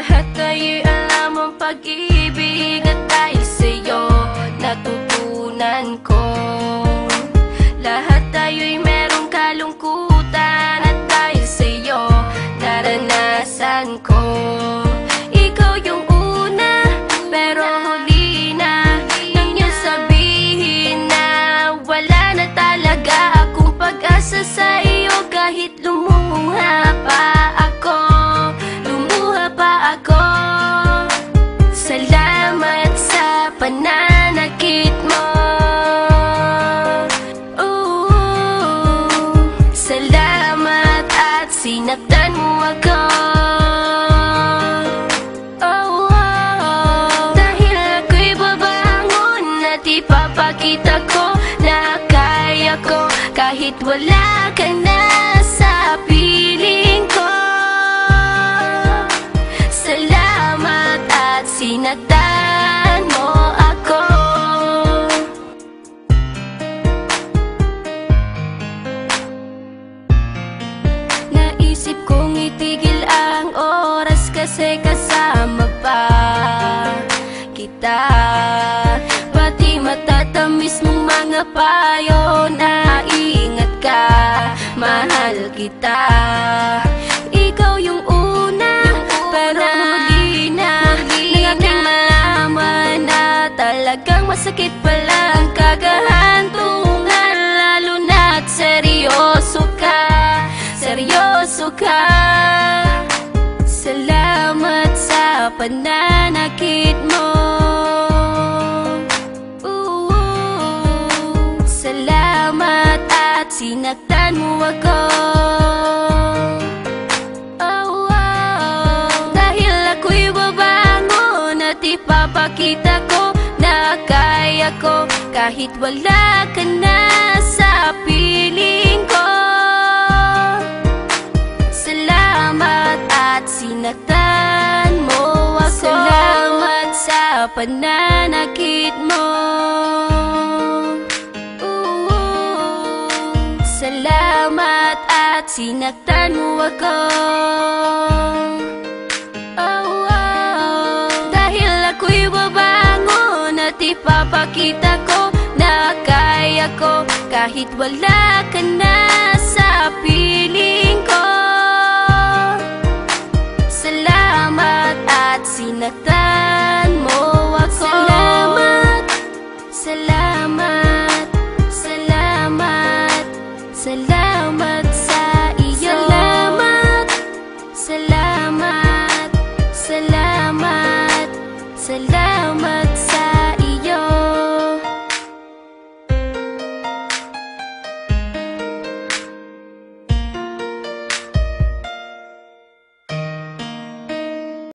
Lahat tayo'y alam ang pag-ibig at dahil sa'yo natutunan ko. Lahat tayo'y merong kalungkutan at dahil sa'yo naranasan ko. Ikaw yung una pero huli na nang iyong sabihin na wala na talaga akong pag-asa sa iyo. Kahit lumuha pa ako, salamat sa pananakit mo. Salamat at sinaktan mo ako. Dahil ako'y babangon at ipapakita ko na kaya ko kahit wala ka na sa piling ko. Salamat at sinaktan mo ako. Naisip kong itigil ang oras kasi kasama pa kita. Pati matatamis mong mga payo na ingat ka, mahal kita. Ikaw yung una pero huli na nang aking malaman na talagang masakit pala ang kagahantungan. Lalo na't seryoso ka, seryoso ka. Salamat sa pananakit mo. Salamat at sinaktan mo ako. Dahil ako'y babangon at ipapakita ko na kaya ko kahit wala ka na sa piling ko. Salamat at sinaktan mo ako. Salamat sa pananakit mo. Salamat at sinaktan mo ako. Dahil ako'y babangon at ipapakita ko na kaya ko kahit wala ka na sa piling ko. Salamat at sinaktan mo ako. Salamat, salamat, salamat, salamat sa iyo. Salamat, salamat, salamat, salamat.